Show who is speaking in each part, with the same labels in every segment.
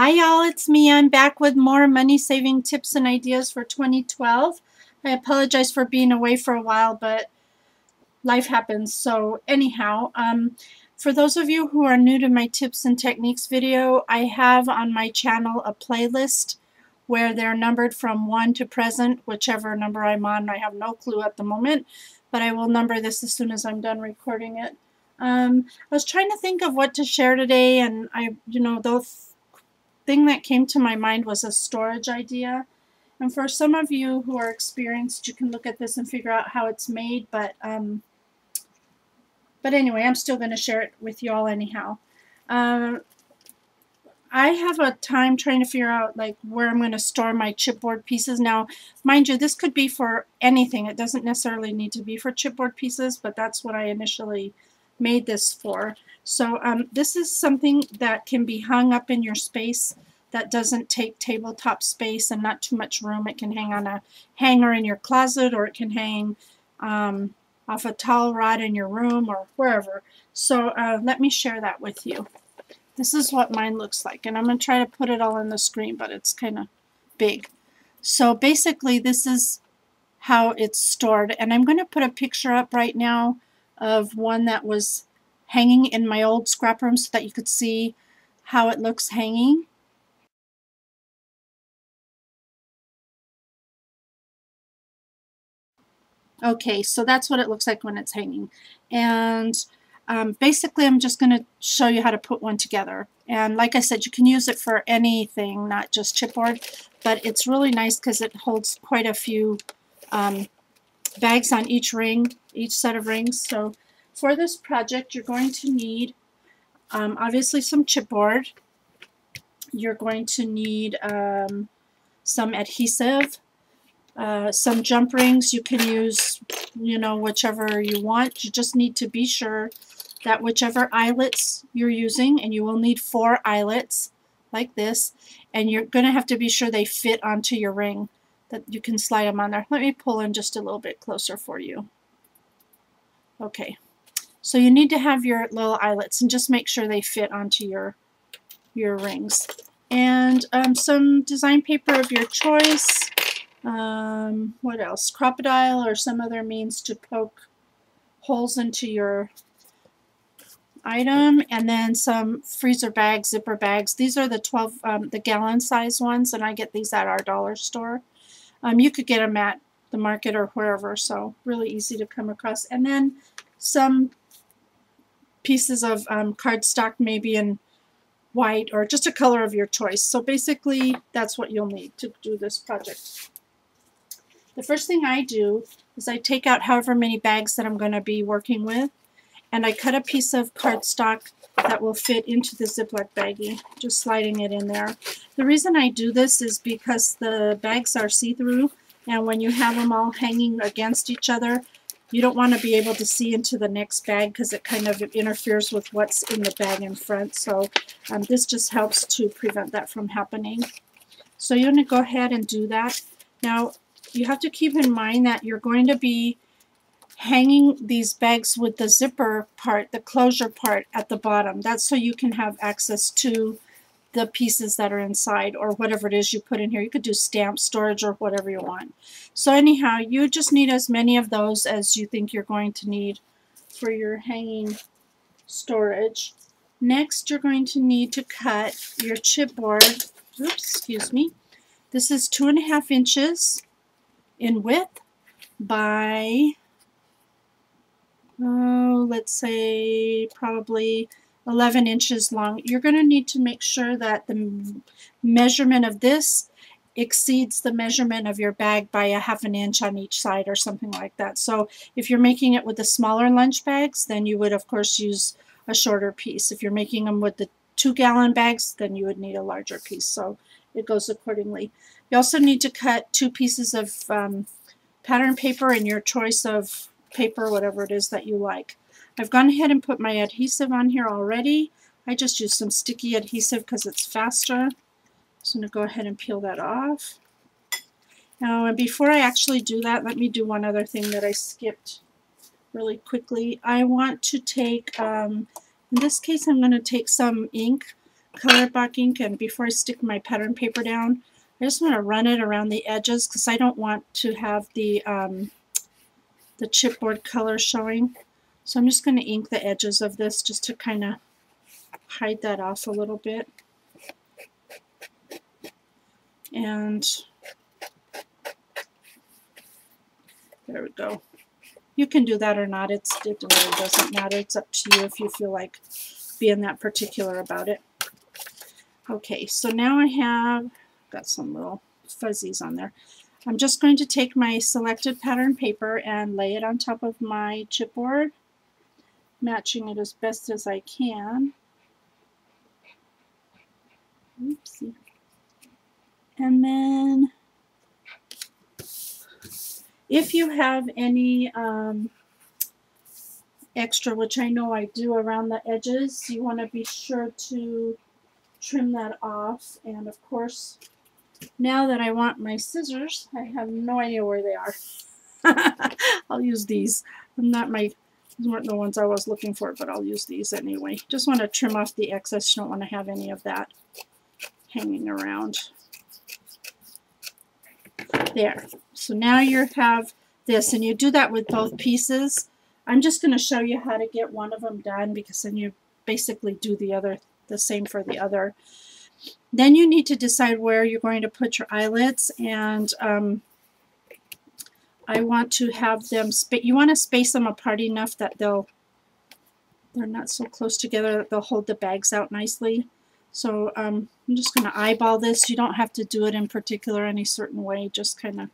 Speaker 1: Hi y'all, it's me. I'm back with more money saving tips and ideas for 2012. I apologize for being away for a while, but life happens. So anyhow, for those of you who are new to my tips and techniques video, I have on my channel a playlist where they're numbered from 1 to present, whichever number I'm on. I have no clue at the moment, but I will number this as soon as I'm done recording it. I was trying to think of what to share today, and those thing that came to my mind was a storage idea. And for some of you who are experienced, you can look at this and figure out how it's made. But anyway, I'm still going to share it with you all anyhow. I have a time trying to figure out like where I'm going to store my chipboard pieces. Now, mind you, this could be for anything. It doesn't necessarily need to be for chipboard pieces, but that's what I initially made this for. So this is something that can be hung up in your space that doesn't take tabletop space and not too much room. It can hang on a hanger in your closet, or it can hang off a towel rod in your room or wherever. So let me share that with you. This is what mine looks like, and I'm going to try to put it all on the screen, but it's kind of big. So basically this is how it's stored, and I'm going to put a picture up right now of one that was hanging in my old scrap room so that you could see how it looks hanging. Okay, so that's what it looks like when it's hanging. And basically I'm just going to show you how to put one together. And like I said, you can use it for anything, not just chipboard, but it's really nice because it holds quite a few bags on each ring, each set of rings. So for this project, you're going to need obviously some chipboard. You're going to need some adhesive, some jump rings. You can use, whichever you want. You just need to be sure that whichever eyelets you're using, and you will need 4 eyelets like this, and you're going to have to be sure they fit onto your ring, that you can slide them on there. Let me pull in just a little bit closer for you. Okay, so you need to have your little eyelets, and just make sure they fit onto your rings. And some design paper of your choice. What else? Crocodile or some other means to poke holes into your item, and then some freezer bags, zipper bags. These are the the gallon size ones, and I get these at our dollar store. You could get them at the market or wherever, so really easy to come across. And then some pieces of cardstock, maybe in white or just a color of your choice. So basically that's what you'll need to do this project. The first thing I do is I take out however many bags that I'm going to be working with, and I cut a piece of cardstock that will fit into the Ziploc baggie, just sliding it in there. The reason I do this is because the bags are see-through, and when you have them all hanging against each other, you don't want to be able to see into the next bag because it kind of interferes with what's in the bag in front. So this just helps to prevent that from happening. So you're going to go ahead and do that. Now, you have to keep in mind that you're going to be hanging these bags with the zipper part, the closure part at the bottom. That's so you can have access to the pieces that are inside, or whatever it is you put in here. You could do stamp storage or whatever you want. So anyhow, you just need as many of those as you think you're going to need for your hanging storage. Next, you're going to need to cut your chipboard. Oops, excuse me. This is 2.5 inches in width by, let's say probably 11 inches long. You're going to need to make sure that the measurement of this exceeds the measurement of your bag by 1/2 inch on each side or something like that. So if you're making it with the smaller lunch bags, then you would of course use a shorter piece. If you're making them with the 2-gallon bags, then you would need a larger piece. So it goes accordingly. You also need to cut 2 pieces of pattern paper in your choice of paper, whatever it is that you like. I've gone ahead and put my adhesive on here already. I just use some sticky adhesive because it's faster. So I'm going to go ahead and peel that off. Now, and before I actually do that, let me do one other thing that I skipped really quickly. I want to take, in this case, I'm going to take some ink, color block ink, and before I stick my pattern paper down, I just want to run it around the edges because I don't want to have the chipboard color showing. So I'm just going to ink the edges of this just to kind of hide that off a little bit. And there we go. You can do that or not. It really doesn't matter. It's up to you if you feel like being that particular about it. Okay, so now I have got some little fuzzies on there. I'm just going to take my selected pattern paper and lay it on top of my chipboard, matching it as best as I can. Oopsie. And then if you have any extra, which I know I do around the edges, you want to be sure to trim that off. And of course, now that I want my scissors, I have no idea where they are. I'll use these. These weren't the ones I was looking for, but I'll use these anyway. Just want to trim off the excess. You don't want to have any of that hanging around. There. So now you have this, and you do that with both pieces. I'm just going to show you how to get one of them done, because then you basically do the same for the other. Then you need to decide where you're going to put your eyelets, and I want to have them, you want to space them apart enough that they're not so close together that they'll hold the bags out nicely. So I'm just going to eyeball this. You don't have to do it in particular any certain way, just kind of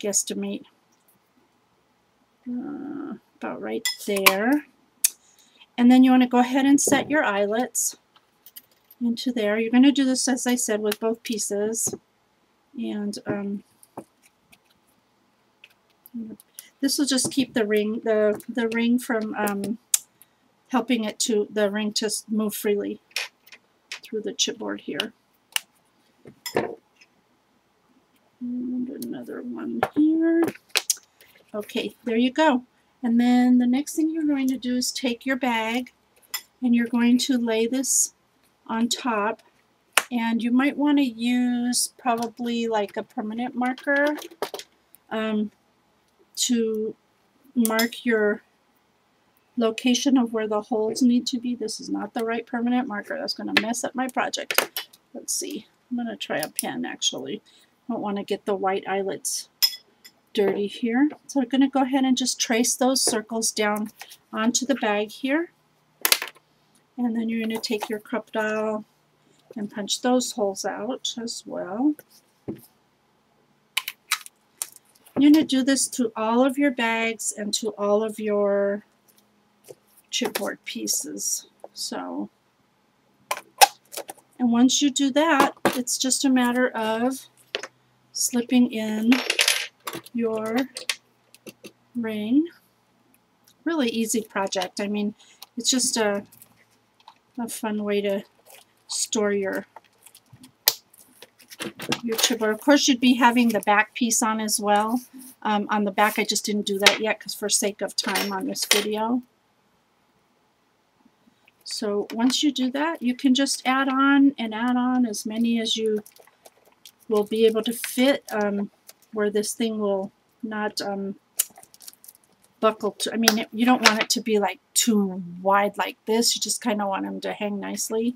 Speaker 1: guesstimate. About right there. And then you want to go ahead and set your eyelets into there. You're going to do this, as I said, with both pieces. And this will just keep the ring, the ring from helping the ring to move freely through the chipboard here. And another one here. Okay, there you go. And then the next thing you're going to do is take your bag, and you're going to lay this on top. And you might want to use probably like a permanent marker to mark your location of where the holes need to be. This is not the right permanent marker. That's going to mess up my project. Let's see. I'm going to try a pen, actually. I don't want to get the white eyelets dirty here. So I'm going to go ahead and just trace those circles down onto the bag here. And then you're going to take your Scrappinology and punch those holes out as well. You're going to do this to all of your bags and to all of your chipboard pieces. So, and once you do that, it's just a matter of slipping in your ring. Really easy project. I mean, it's just a fun way to store your chipboard. Of course, you'd be having the back piece on as well. On the back, I just didn't do that yet because for sake of time on this video. So once you do that, you can just add on as many as you will be able to fit, where this thing will not buckle to. I mean, you don't want it to be like too wide like this. You just kind of want them to hang nicely.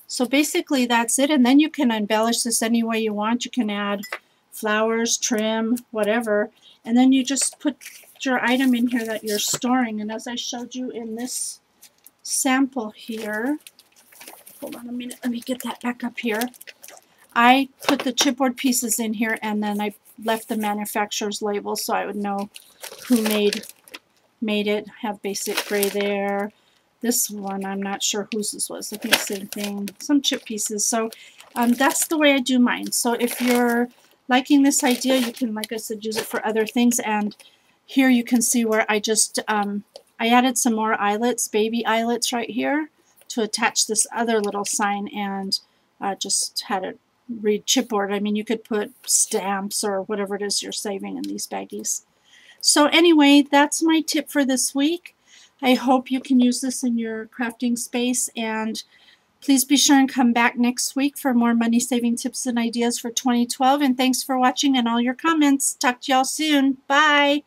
Speaker 1: So basically that's it, and then you can embellish this any way you want. You can add flowers, trim, whatever, and then you just put your item in here that you're storing. And as I showed you in this sample here, hold on a minute, let me get that back up here. I put the chipboard pieces in here, and then I left the manufacturer's label so I would know who made it. Have basic gray there. This one, I'm not sure whose this was. I think same thing. Some chip pieces. So that's the way I do mine. So if you're liking this idea, you can, like I said, use it for other things. And here you can see where I just, I added some more eyelets, baby eyelets right here to attach this other little sign, and just had it read chipboard. I mean, you could put stamps or whatever it is you're saving in these baggies. So anyway, that's my tip for this week. I hope you can use this in your crafting space, and Please be sure and come back next week for more money saving tips and ideas for 2012. And thanks for watching and all your comments. Talk to y'all soon. Bye.